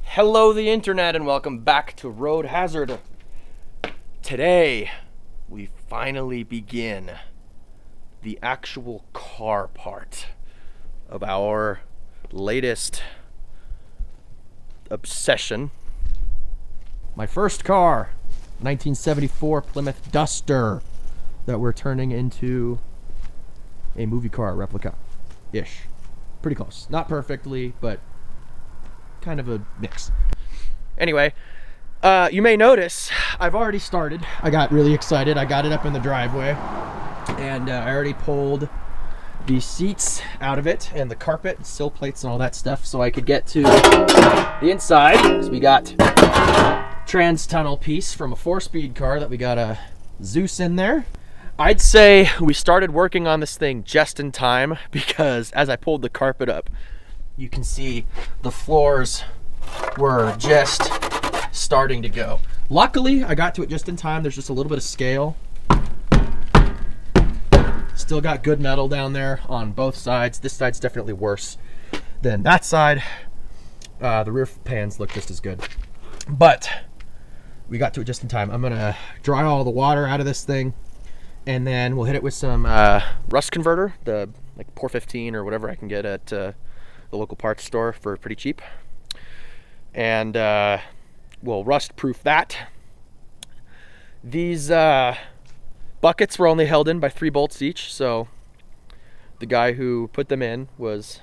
Hello the internet and welcome back to Road Hazard. Today we finally begin the actual car part of our latest obsession. My first car, 1974 Plymouth Duster, that we're turning into a movie car replica-ish. Pretty close. Not perfectly, but kind of a mix. Anyway, you may notice I've already started. I got really excited. I got it up in the driveway, and I already pulled the seats out of it and the carpet, sill plates, and all that stuff, so I could get to the inside. Because we got trans tunnel piece from a 4-speed car that we got a Zeus in there. I'd say we started working on this thing just in time, because as I pulled the carpet up, you can see the floors were just starting to go. Luckily, I got to it just in time. There's just a little bit of scale. Still got good metal down there on both sides. This side's definitely worse than that side. The rear pans look just as good. But we got to it just in time. I'm gonna dry all the water out of this thing, and then we'll hit it with some rust converter, the like Pour 15 or whatever I can get at the local parts store for pretty cheap, and we'll rust proof that. These buckets were only held in by 3 bolts each, so the guy who put them in was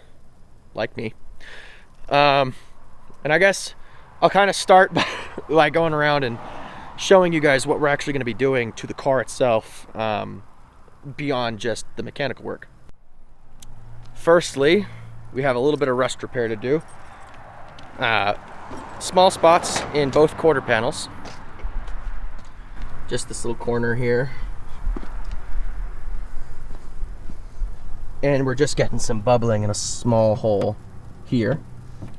like me. And I guess I'll kind of start by going around and showing you guys what we're actually going to be doing to the car itself, beyond just the mechanical work. Firstly, we have a little bit of rust repair to do. Small spots in both quarter panels. Just this little corner here. And we're just getting some bubbling in a small hole here.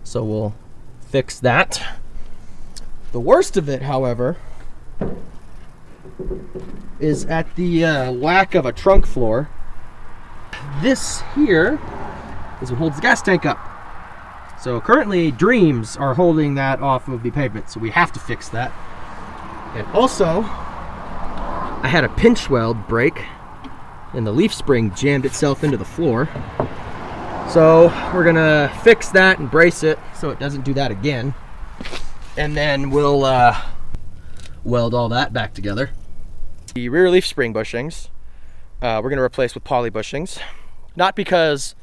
So we'll fix that. The worst of it, however, is at the lack of a trunk floor. This here is what holds the gas tank up. So currently Dreams are holding that off of the pavement, so we have to fix that. And also, I had a pinch weld break and the leaf spring jammed itself into the floor. So we're gonna fix that and brace it so it doesn't do that again. And then we'll weld all that back together. The rear leaf spring bushings, we're gonna replace with poly bushings. Not because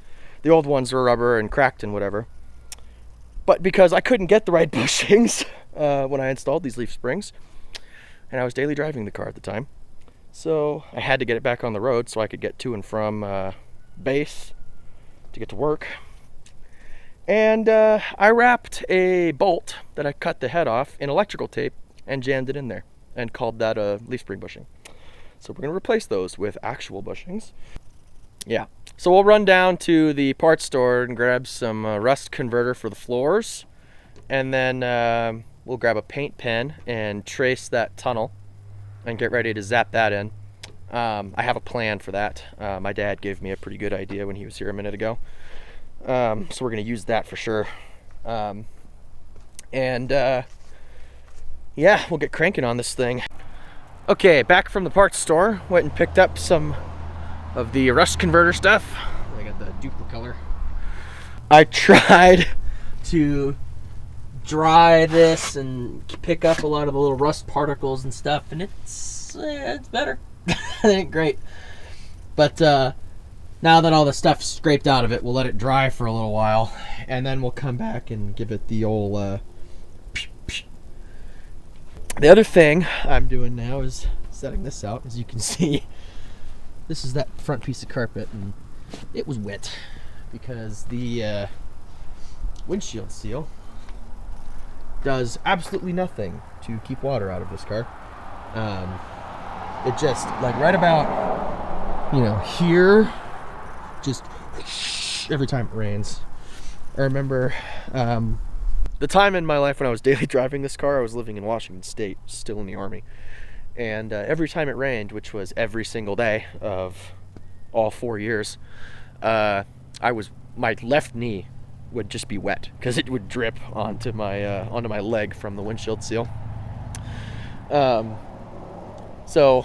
the old ones were rubber and cracked and whatever, but because I couldn't get the right bushings when I installed these leaf springs, and I was daily driving the car at the time. So I had to get it back on the road so I could get to and from base to get to work. And I wrapped a bolt that I cut the head off in electrical tape and jammed it in there and called that a leaf spring bushing. So we're gonna replace those with actual bushings. Yeah, so we'll run down to the parts store and grab some rust converter for the floors, and then we'll grab a paint pen and trace that tunnel and get ready to zap that in. I have a plan for that. My dad gave me a pretty good idea when he was here a minute ago, so we're gonna use that for sure. Yeah, we'll get cranking on this thing. Okay, back from the parts store, went and picked up some of the rust converter stuff. I got the Duplicolor. I tried to dry this and pick up a lot of the little rust particles and stuff, and it's better. It ain't great. But now that all the stuff's scraped out of it, we'll let it dry for a little while, and then we'll come back and give it the old The other thing I'm doing now is setting this out. As you can see, this is that front piece of carpet, and it was wet because the windshield seal does absolutely nothing to keep water out of this car. It just, like right about, here, just every time it rains. I remember the time in my life when I was daily driving this car. I was living in Washington State, still in the Army. And every time it rained, which was every single day of all 4 years, my left knee would just be wet because it would drip onto my leg from the windshield seal. So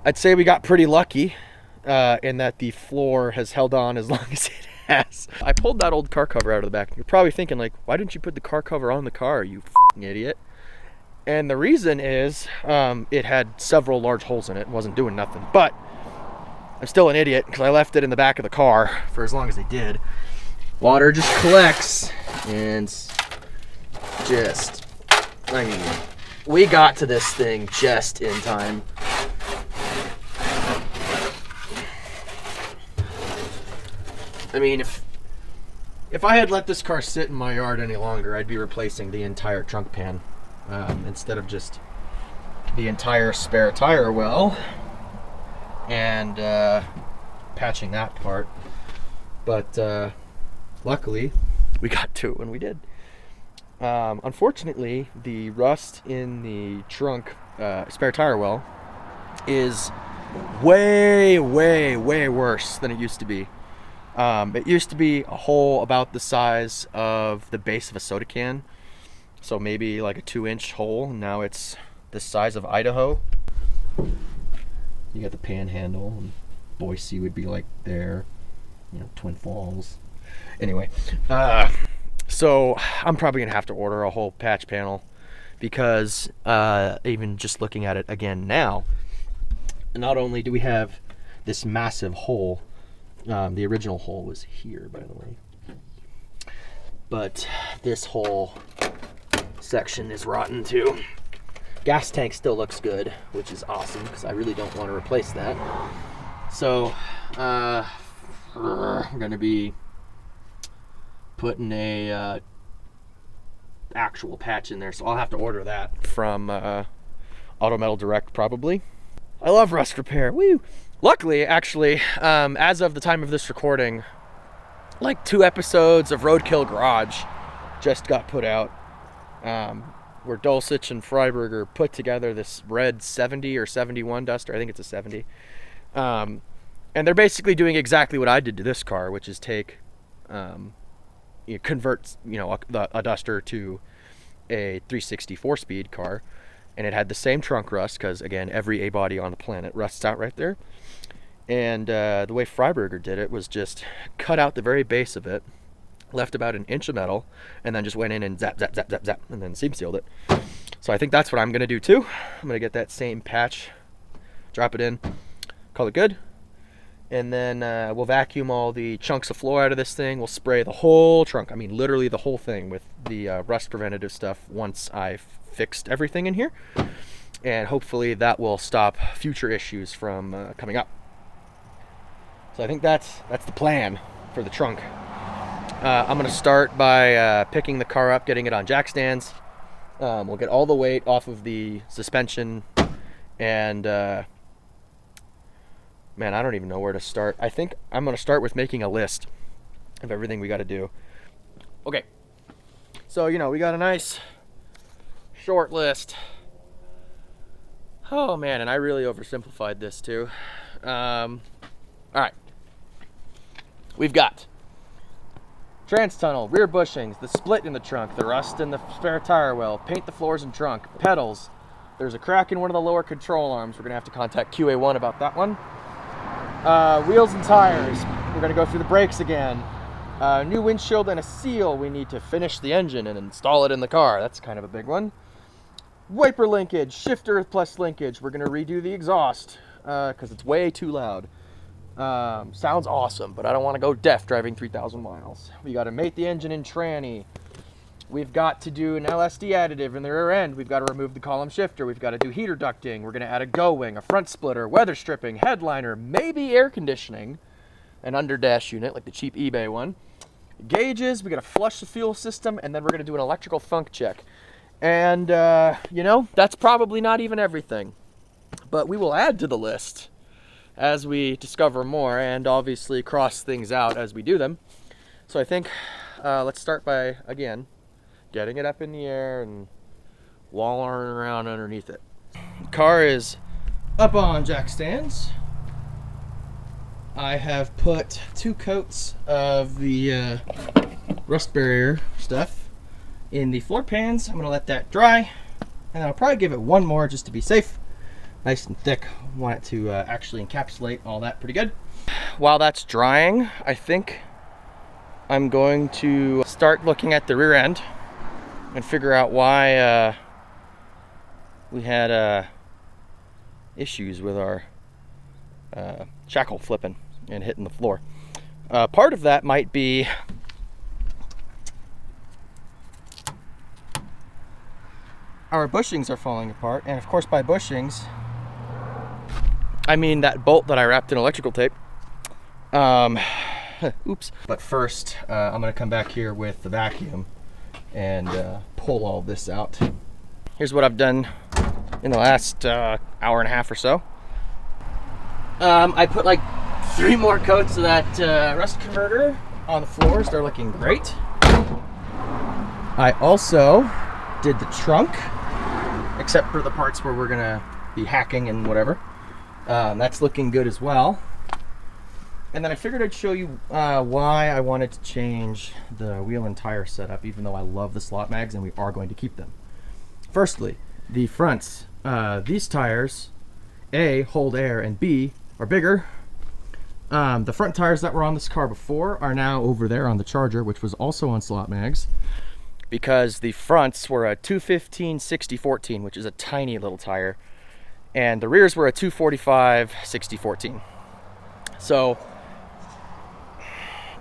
I'd say we got pretty lucky in that the floor has held on as long as it has. I pulled that old car cover out of the back. You're probably thinking, like, why didn't you put the car cover on the car, you f***ing idiot? And the reason is it had several large holes in it and wasn't doing nothing. But I'm still an idiot because I left it in the back of the car for as long as I did. Water just collects and just, I mean, we got to this thing just in time. I mean, if I had let this car sit in my yard any longer, I'd be replacing the entire trunk pan instead of just the entire spare tire well and patching that part. But luckily, we got to it when we did. Unfortunately, the rust in the trunk spare tire well is way, way, way worse than it used to be. It used to be a hole about the size of the base of a soda can, so maybe like a 2-inch hole. Now it's the size of Idaho. You got the Panhandle, and Boise would be like there, you know, Twin Falls. Anyway, so I'm probably gonna have to order a whole patch panel because even just looking at it again now, not only do we have this massive hole, the original hole was here, by the way, but this whole section is rotten too. Gas tank still looks good, which is awesome because I really don't want to replace that. So I'm gonna be putting a actual patch in there, so I'll have to order that from Auto Metal Direct probably. I love rust repair. Woo! Luckily, actually, as of the time of this recording, like 2 episodes of Roadkill Garage just got put out, where Dulcich and Freiberger put together this red 70 or 71 Duster. I think it's a 70. And they're basically doing exactly what I did to this car, which is convert a Duster to a 360 4-speed car. And it had the same trunk rust because, again, every A-body on the planet rusts out right there. And the way Freiberger did it was just cut out the very base of it, left about 1 inch of metal, and then just went in and zap, zap, zap, zap, zap, and then seam sealed it. So I think that's what I'm going to do too. I'm going to get that same patch, drop it in, call it good. And then we'll vacuum all the chunks of floor out of this thing. We'll spray the whole trunk, I mean literally the whole thing, with the rust preventative stuff once I've fixed everything in here. And hopefully that will stop future issues from coming up. So I think that's the plan for the trunk. I'm going to start by picking the car up, getting it on jack stands. We'll get all the weight off of the suspension, and man, I don't even know where to start. I think I'm going to start with making a list of everything we got to do. Okay, so we got a nice short list. Oh man, and I really oversimplified this too. All right, we've got trans tunnel, rear bushings, the split in the trunk, the rust in the spare tire well, paint the floors and trunk, pedals. There's a crack in one of the lower control arms. We're gonna have to contact QA1 about that one. Wheels and tires. We're gonna go through the brakes again. New windshield and a seal. We need to finish the engine and install it in the car. That's kind of a big one. Wiper linkage, shifter plus linkage. We're gonna redo the exhaust because it's way too loud. Sounds awesome, but I don't want to go deaf driving 3,000 miles. We got to mate the engine in tranny. We've got to do an LSD additive in the rear end. We've got to remove the column shifter. We've got to do heater ducting. We're going to add a go wing, a front splitter, weather stripping, headliner, maybe air conditioning, an under dash unit like the cheap eBay one. Gauges, we got to flush the fuel system, and then we're going to do an electrical funk check. And, that's probably not even everything, but we will add to the list as we discover more, and obviously cross things out as we do them. So I think let's start by, again, getting it up in the air and wallowing around underneath it. car is up on jack stands. I have put 2 coats of the rust barrier stuff in the floor pans. I'm gonna let that dry, and I'll probably give it 1 more just to be safe. Nice and thick. I want it to actually encapsulate all that pretty good. While that's drying, I think I'm going to start looking at the rear end and figure out why we had issues with our shackle flipping and hitting the floor. Part of that might be our bushings are falling apart, and of course by bushings I mean that bolt that I wrapped in electrical tape. Oops. But first I'm gonna come back here with the vacuum and pull all this out. Here's what I've done in the last hour and a half or so. I put like 3 more coats of that rust converter on the floors. They're looking great. I also did the trunk, except for the parts where we're gonna be hacking and whatever. That's looking good as well. And then I figured I'd show you why I wanted to change the wheel and tire setup, even though I love the slot mags and we are going to keep them. Firstly, the fronts. These tires, A, hold air, and B, are bigger. The front tires that were on this car before are now over there on the Charger, which was also on slot mags, because the fronts were a 215/60/14, which is a tiny little tire, and the rears were a 245/60/14. So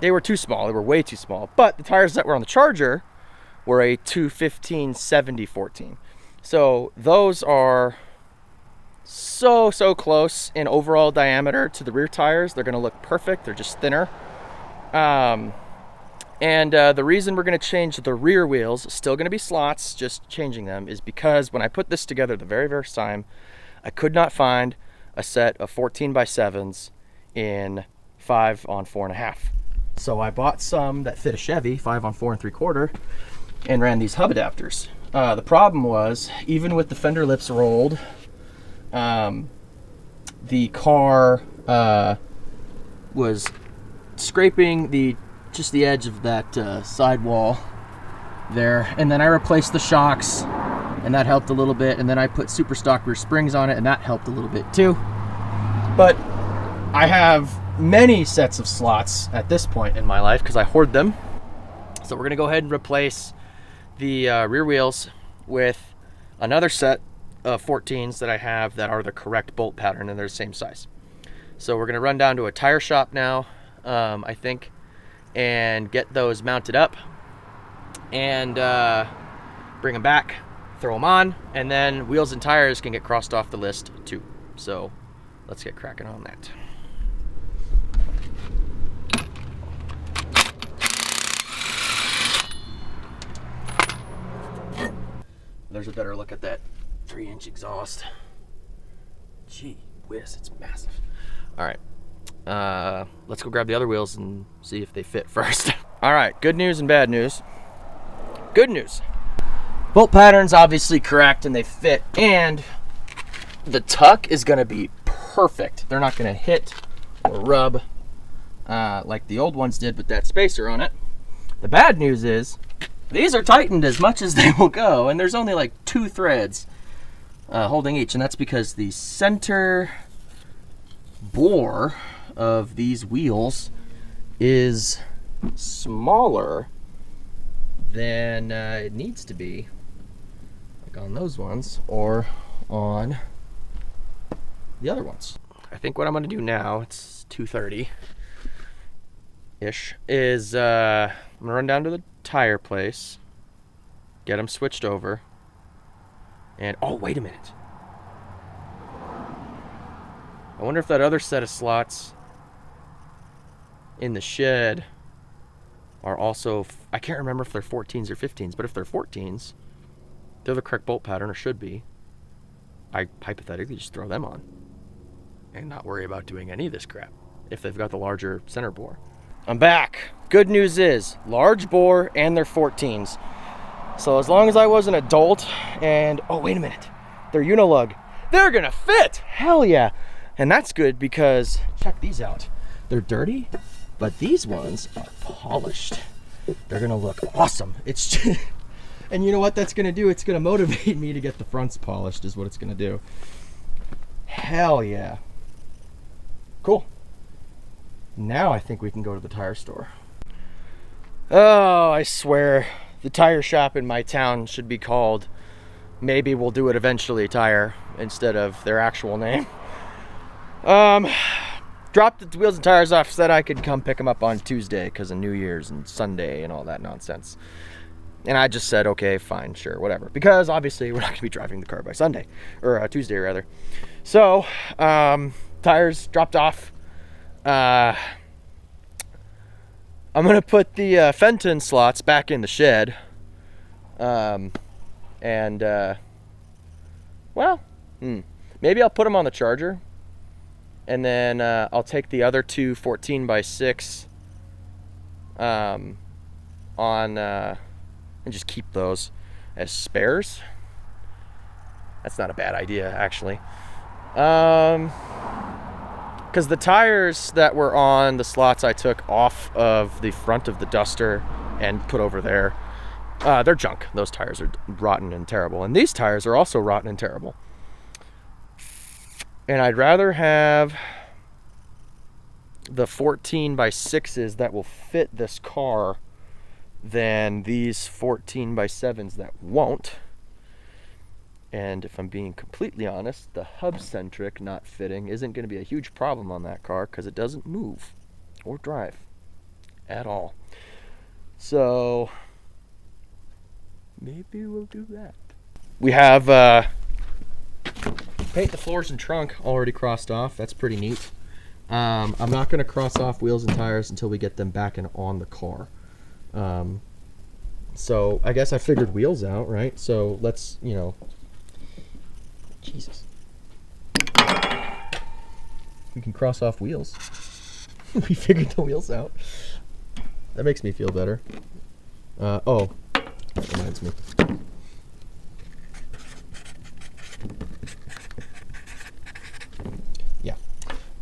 they were too small. They were way too small. But the tires that were on the Charger were a 215/70/14. So those are so close in overall diameter to the rear tires. They're going to look perfect. They're just thinner. The reason we're going to change the rear wheels, still going to be slots, just changing them, is because when I put this together the very first time, I could not find a set of 14x7s in 5 on 4.5. So I bought some that fit a Chevy 5 on 4 3/4 and ran these hub adapters. The problem was, even with the fender lips rolled, the car was scraping just the edge of that sidewall there, and then I replaced the shocks, and that helped a little bit, and then I put super stock rear springs on it, and that helped a little bit too. But I have many sets of slots at this point in my life because I hoard them. So we're gonna go ahead and replace the rear wheels with another set of 14s that I have that are the correct bolt pattern, and they're the same size. So we're gonna run down to a tire shop now, I think, and get those mounted up and bring them back, throw them on, and then wheels and tires can get crossed off the list too. So let's get cracking on that. There's a better look at that 3-inch exhaust. Gee whiz, it's massive. All right, let's go grab the other wheels and see if they fit first. All right, good news and bad news. Good news. Bolt pattern's obviously correct and they fit, and the tuck is gonna be perfect. They're not gonna hit or rub like the old ones did with that spacer on it. The bad news is these are tightened as much as they will go, and there's only like 2 threads holding each, and that's because the center bore of these wheels is smaller than it needs to be, like on those ones or on the other ones. I think what I'm gonna do now, it's 2:30-ish, is I'm gonna run down to the tire place, get them switched over, and oh, wait a minute. I wonder if that other set of slots in the shed are also, I can't remember if they're 14s or 15s, but if they're 14s, they're the correct bolt pattern, or should be. I hypothetically just throw them on and not worry about doing any of this crap if they've got the larger center bore. I'm back. Good news is, large bore and they're 14s. So as long as I was an adult and, oh, wait a minute, they're Unilug. they're gonna fit. Hell yeah. And that's good because check these out. They're dirty, but these ones are polished. They're gonna look awesome. It's just, and you know what that's gonna do? It's gonna motivate me to get the fronts polished is what it's gonna do. Hell yeah. Cool. Now I think we can go to the tire store. Oh, I swear the tire shop in my town should be called Maybe We'll Do It Eventually Tire instead of their actual name. Dropped the wheels and tires off, said I could come pick them up on Tuesday because of New Year's and Sunday and all that nonsense. And I just said, okay, fine, sure, whatever. Because obviously we're not going to be driving the car by Sunday, or Tuesday rather. So, tires dropped off. I'm going to put the Fenton slots back in the shed. Well, maybe I'll put them on the charger. And then I'll take the other two 14x6 and just keep those as spares. That's not a bad idea, actually. Because the tires that were on the slots I took off of the front of the Duster and put over there, they're junk. Those tires are rotten and terrible. And these tires are also rotten and terrible. And I'd rather have the 14x6s that will fit this car than these 14x7s that won't. And if I'm being completely honest, the hub-centric not fitting isn't going to be a huge problem on that car because it doesn't move or drive at all. So maybe we'll do that. We have paint the floors and trunk already crossed off. That's pretty neat. I'm not going to cross off wheels and tires until we get them back and on the car. So I guess I figured wheels out, right? So let's, Jesus. We can cross off wheels. We figured the wheels out. That makes me feel better. Oh, that reminds me. Yeah.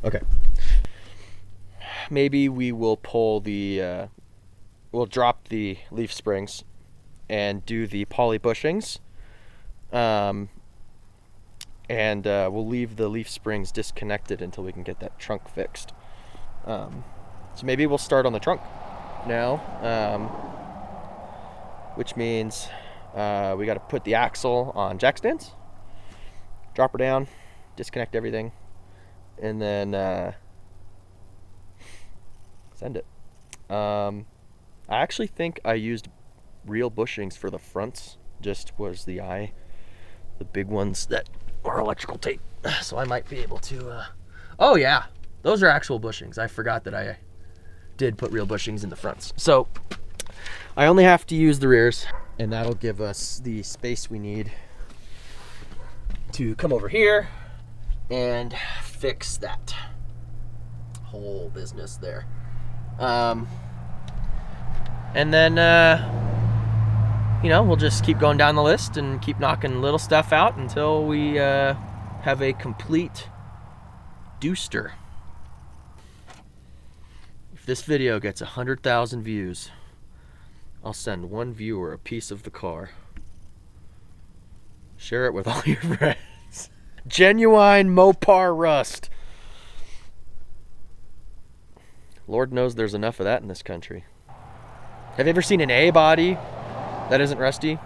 Okay. Maybe we will pull the, we'll drop the leaf springs and do the poly bushings. And we'll leave the leaf springs disconnected until we can get that trunk fixed. So maybe we'll start on the trunk now, which means we got to put the axle on jack stands, drop her down, disconnect everything, and then send it. I actually think I used real bushings for the fronts, just was the big ones that are electrical tape. So I might be able to, oh yeah, those are actual bushings. I forgot that I did put real bushings in the fronts. So I only have to use the rears, and that'll give us the space we need to come over here and fix that whole business there. And then, we'll just keep going down the list and keep knocking little stuff out until we have a complete Duster. If this video gets 100,000 views, I'll send one viewer a piece of the car. Share it with all your friends. Genuine Mopar rust. Lord knows there's enough of that in this country. Have you ever seen an A body that isn't rusty?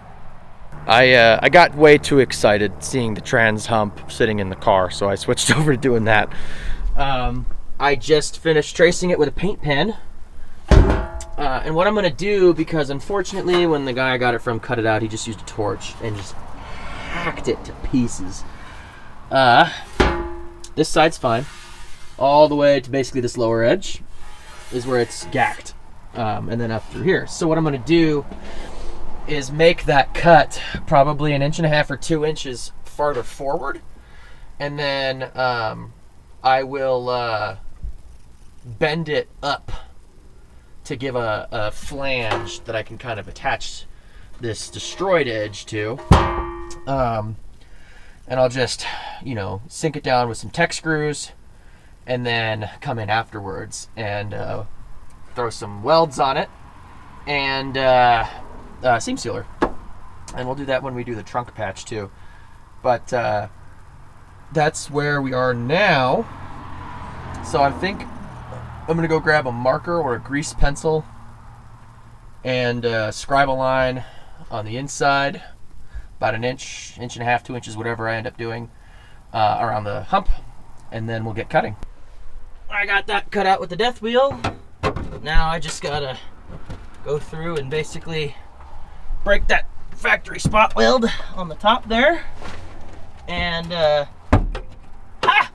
I got way too excited seeing the trans hump sitting in the car, so I switched over to doing that. I just finished tracing it with a paint pen. And what I'm going to do, because unfortunately when the guy I got it from cut it out, he just used a torch and just hacked it to pieces. This side's fine. All the way to basically this lower edge is where it's gacked. And then up through here. So what I'm going to do is make that cut probably 1.5 inches or 2 inches farther forward. And then I will bend it up to give a flange that I can kind of attach this destroyed edge to. And then I'm going to and I'll just, you know, sink it down with some Tech screws and then come in afterwards and throw some welds on it and seam sealer. And we'll do that when we do the trunk patch too. But that's where we are now. So I think I'm gonna go grab a marker or a grease pencil and scribe a line on the inside, about an inch, inch and a half, 2 inches, whatever I end up doing, around the hump, and then we'll get cutting. I got that cut out with the death wheel. Now I just gotta go through and basically break that factory spot weld on the top there, and ha!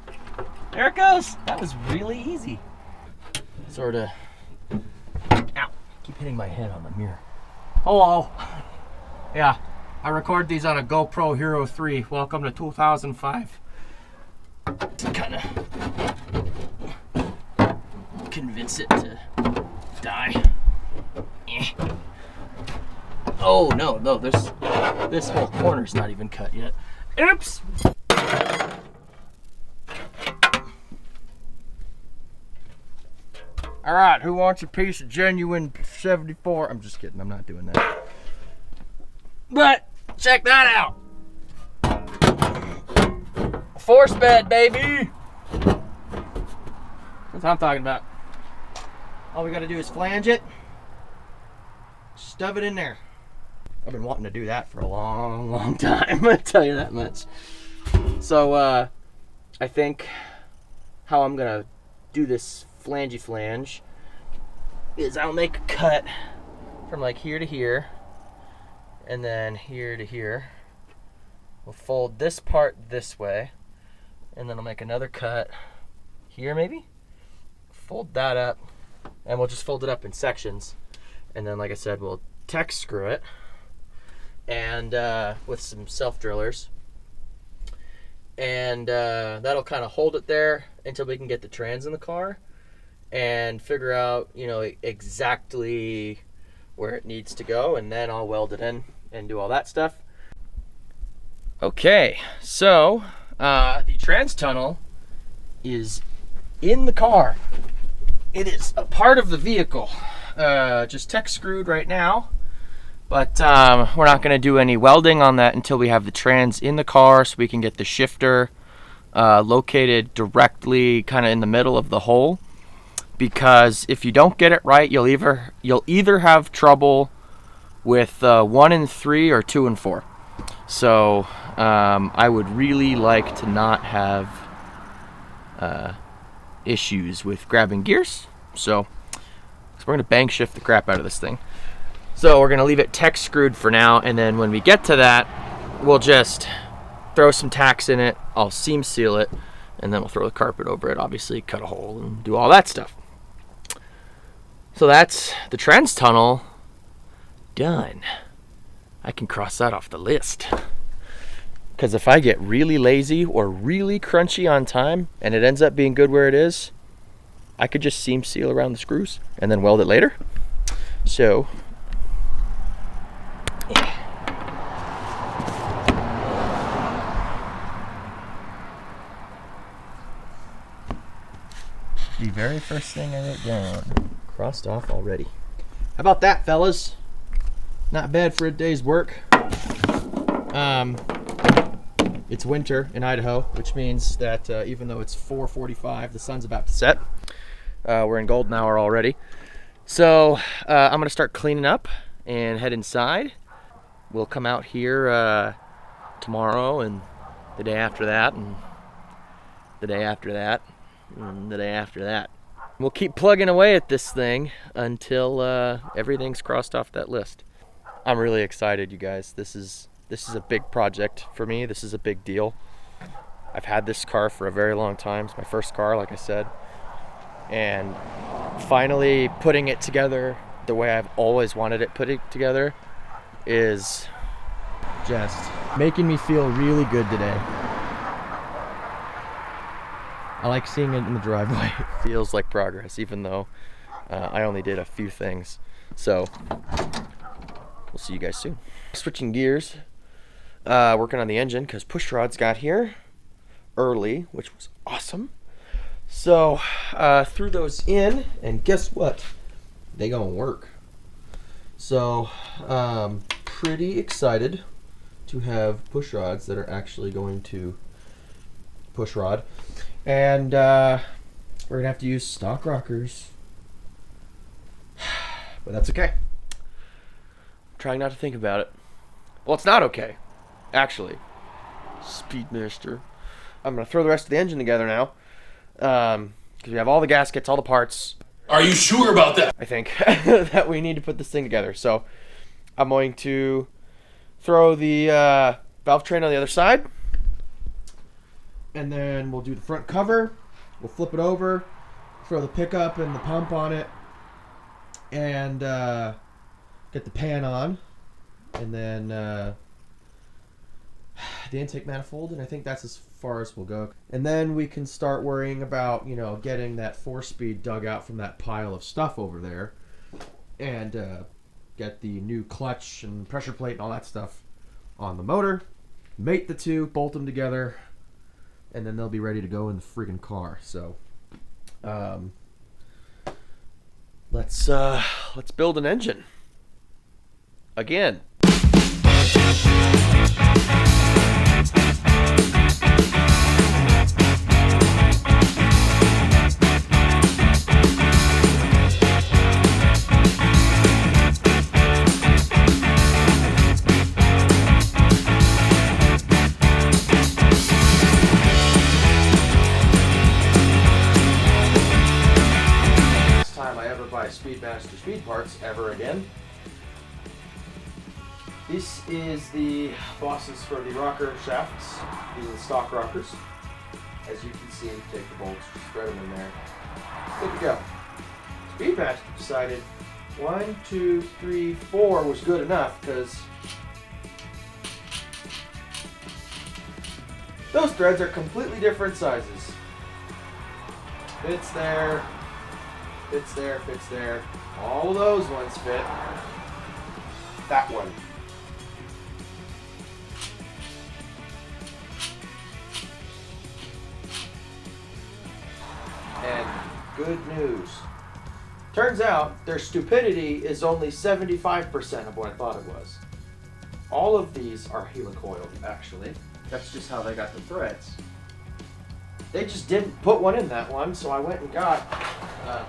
There it goes. That was really easy. Sort of. Ow! Keep hitting my head on the mirror. Hello. Yeah, I record these on a GoPro Hero 3. Welcome to 2005. Kind of convince it to die. Eh. Oh no, this whole corner's not even cut yet. Oops. All right, who wants a piece of genuine 74? I'm just kidding, I'm not doing that. But check that out. Force bed, baby. That's what I'm talking about. All we gotta do is flange it, stuff it in there. I've been wanting to do that for a long, long time, I'll tell you that much. So I think how I'm gonna do this flangey flange is I'll make a cut from like here to here and then here to here. We'll fold this part this way and then I'll make another cut here maybe, fold that up, and we'll just fold it up in sections, and then like I said, we'll Tech screw it and with some self drillers, and that'll kind of hold it there until we can get the trans in the car and figure out, you know, exactly where it needs to go, and then I'll weld it in and do all that stuff. Okay, so the trans tunnel is in the car. It is a part of the vehicle, just Tech screwed right now, but we're not going to do any welding on that until we have the trans in the car, so we can get the shifter located directly kind of in the middle of the hole. Because if you don't get it right, you'll either have trouble with 1 and 3 or 2 and 4. So I would really like to not have issues with grabbing gears. So we're gonna bang shift the crap out of this thing. So we're gonna leave it Tech screwed for now, and then when we get to that, we'll just throw some tacks in it. I'll seam seal it, and then we'll throw the carpet over it, obviously cut a hole and do all that stuff. So that's the trans tunnel done. I can cross that off the list. Because if I get really lazy or really crunchy on time and it ends up being good where it is, I could just seam seal around the screws and then weld it later. So, yeah. The very first thing I wrote down, crossed off already. How about that, fellas? Not bad for a day's work. It's winter in Idaho, which means that even though it's 4:45, the sun's about to set. We're in golden hour already. So I'm gonna start cleaning up and head inside. We'll come out here tomorrow and the day after that and the day after that and the day after that. We'll keep plugging away at this thing until everything's crossed off that list. I'm really excited, you guys. This is a big project for me. This is a big deal. I've had this car for a very long time. It's my first car, like I said. And finally putting it together the way I've always wanted it put together is just making me feel really good today. I like seeing it in the driveway. It feels like progress, even though I only did a few things. So we'll see you guys soon. Switching gears. working on the engine because push rods got here early, which was awesome. So threw those in, and guess what? They gonna work. So pretty excited to have push rods that are actually going to push rod, and we're gonna have to use stock rockers, but that's okay. I'm trying not to think about it. Well, it's not okay, actually. Speedmaster. I'm gonna throw the rest of the engine together now, because we have all the gaskets, all the parts. Are you sure about that? I think that we need to put this thing together. So I'm going to throw the valve train on the other side, and then we'll do the front cover. We'll flip it over, throw the pickup and the pump on it, and get the pan on, and then the intake manifold, and I think that's as far as we'll go. And then we can start worrying about, getting that 4-speed dug out from that pile of stuff over there, and get the new clutch and pressure plate and all that stuff on the motor, mate the two, bolt them together, and then they'll be ready to go in the friggin' car. So let's build an engine again. Speedmaster speed parts ever again. This is the bosses for the rocker shafts. These are the stock rockers. As you can see, take the bolts, just thread them in there. Good to go. Speedmaster decided 1, 2, 3, 4 was good enough, because those threads are completely different sizes. Fits there. Fits there, fits there. All of those ones fit. That one. And good news. Turns out their stupidity is only 75% of what I thought it was. All of these are helicoiled, actually. That's just how they got the threads. They just didn't put one in that one, so I went and got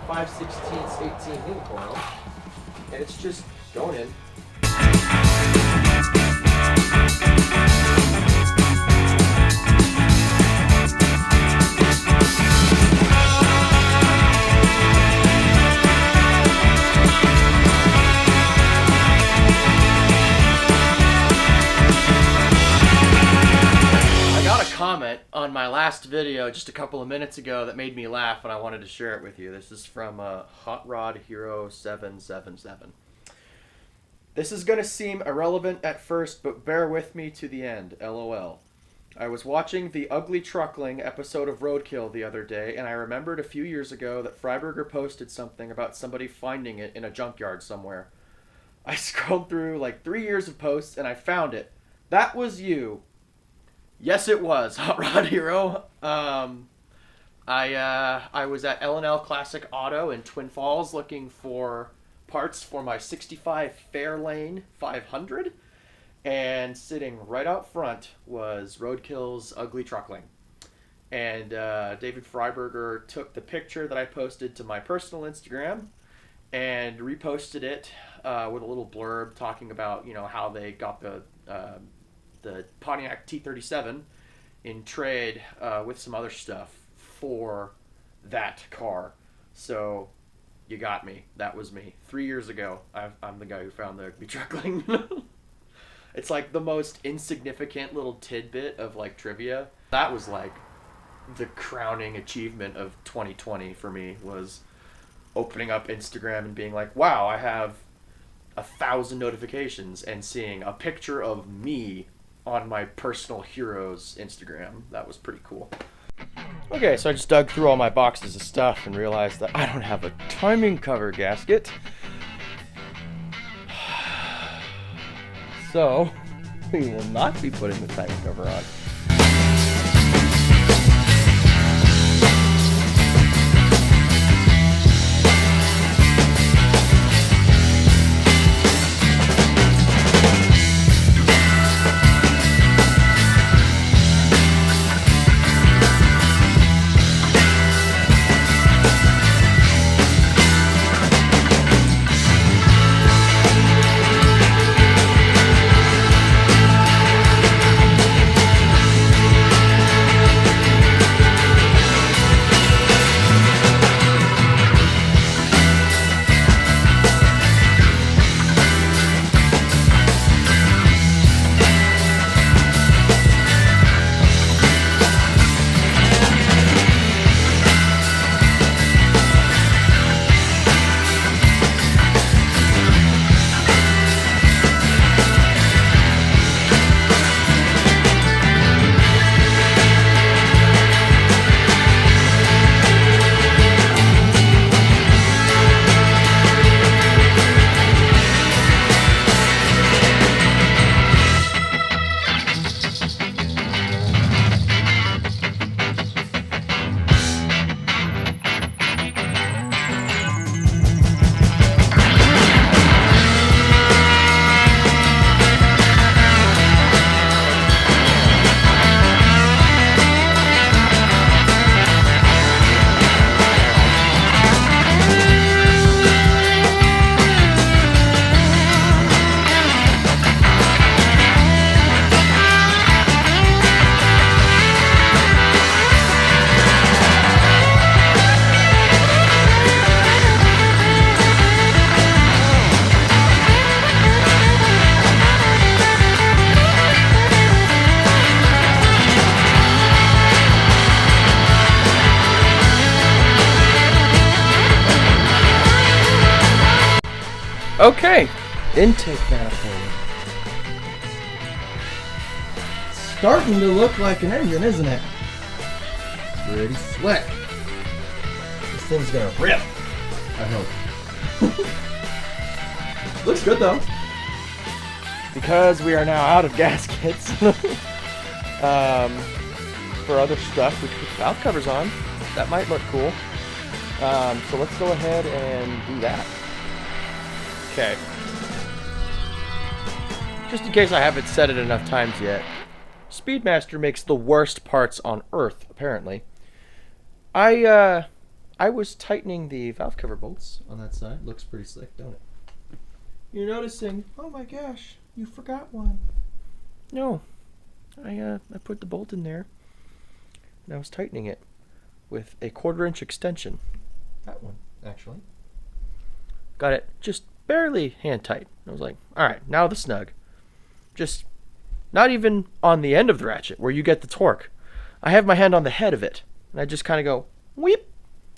5/16 18 helicoil, and it's just going in. Comment on my last video just a couple of minutes ago that made me laugh, and I wanted to share it with you. This is from Hot Rod Hero 777. This is going to seem irrelevant at first, but bear with me to the end. LOL. I was watching the Ugly Truckling episode of Roadkill the other day, and I remembered a few years ago that Freiberger posted something about somebody finding it in a junkyard somewhere. I scrolled through like 3 years of posts, and I found it. That was you. Yes, it was Hot Rod Hero. I was at L&L Classic Auto in Twin Falls looking for parts for my 65 Fairlane 500, and sitting right out front was Roadkill's Ugly Truckling. And David Freiberger took the picture that I posted to my personal Instagram and reposted it with a little blurb talking about, how they got the Pontiac T37 in trade with some other stuff for that car. So you got me. That was me. 3 years ago, I'm the guy who found the Ugly Truckling. It's like the most insignificant little tidbit of like trivia. That was like the crowning achievement of 2020 for me, was opening up Instagram and being like, wow, I have 1,000 notifications, and seeing a picture of me on my personal hero's Instagram. That was pretty cool. Okay, so I just dug through all my boxes of stuff and realized that I don't have a timing cover gasket. So we will not be putting the tank cover on. Okay, intake manifold. Starting to look like an engine, isn't it? Pretty slick. This thing's gonna rip, I hope. Looks good though. Because we are now out of gaskets for other stuff, we could put valve covers on. That might look cool. So let's go ahead and do that. Okay. Just in case I haven't said it enough times yet, Speedmaster makes the worst parts on Earth, apparently. I was tightening the valve cover bolts on that side. Looks pretty slick, don't it? You're noticing, oh my gosh, you forgot one. No, I put the bolt in there, and I was tightening it with a 1/4-inch extension. That one, actually. Got it just barely hand tight. I was like, all right, now the snug. Just not even on the end of the ratchet where you get the torque. I have my hand on the head of it, and I just kind of go, weep,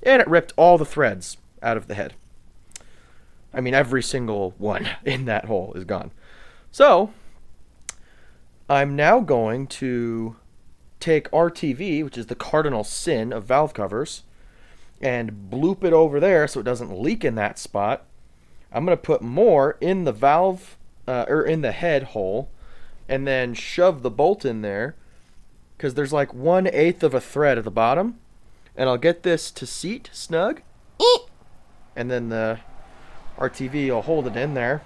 and it ripped all the threads out of the head. I mean, every single one in that hole is gone. So, I'm now going to take RTV, which is the cardinal sin of valve covers, and bloop it over there so it doesn't leak in that spot. I'm going to put more in the valve, or in the head hole, and then shove the bolt in there, because there's like 1/8 of a thread at the bottom, and I'll get this to seat snug, and then the RTV will hold it in there.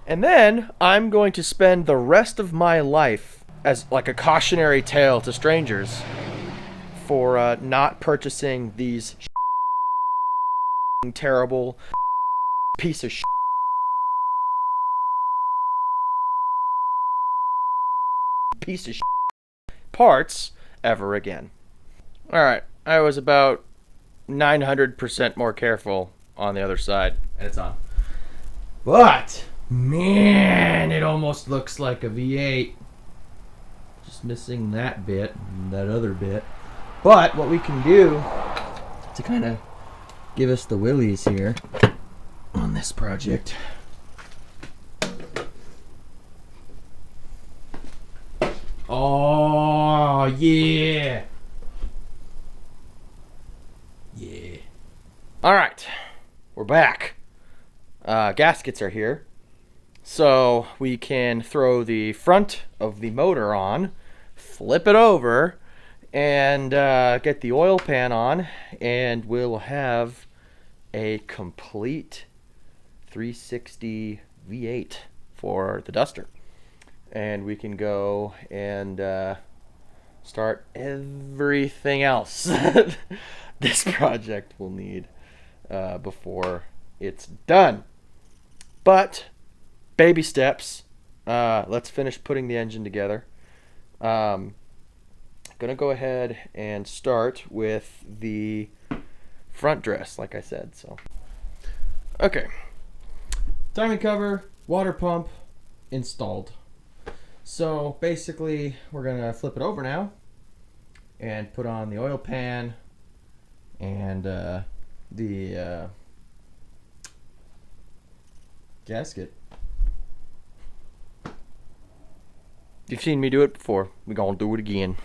And then I'm going to spend the rest of my life as like a cautionary tale to strangers for not purchasing these terrible piece of parts ever again. Alright, I was about 900% more careful on the other side, and it's on. But, man, it almost looks like a V8. Just missing that bit and that other bit. But what we can do to kind of give us the willies here on this project. Oh, yeah. Yeah. All right. We're back. Gaskets are here. So we can throw the front of the motor on, flip it over, and get the oil pan on, and we'll have a complete 360 V8 for the Duster. And we can go and start everything else this project will need before it's done. But baby steps. Let's finish putting the engine together. Gonna go ahead and start with the front dress, like I said. So, okay, timing cover, water pump installed. So basically, we're gonna flip it over now and put on the oil pan and the gasket. You've seen me do it before. We're gonna do it again.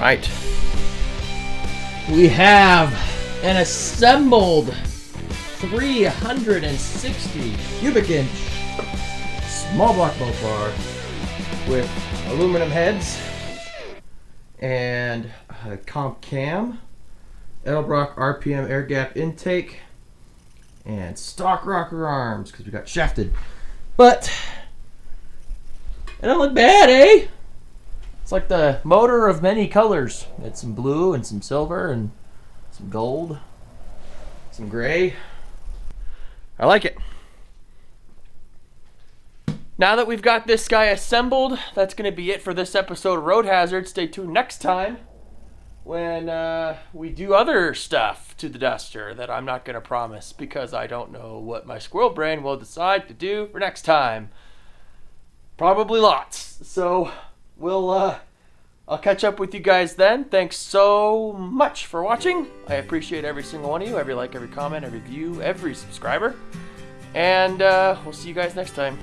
Right. We have an assembled 360 cubic inch small block boat bar with aluminum heads and a comp cam, Edelbrock RPM air gap intake, and stock rocker arms because we got shafted. But it don't look bad, eh? It's like the motor of many colors. It's some blue and some silver and some gold, some gray. I like it. Now that we've got this guy assembled, that's going to be it for this episode of Road Hazard. Stay tuned next time when we do other stuff to the Duster that I'm not going to promise because I don't know what my squirrel brain will decide to do for next time. Probably lots. So I'll catch up with you guys then. Thanks so much for watching. I appreciate every single one of you, every like, every comment, every view, every subscriber. And we'll see you guys next time.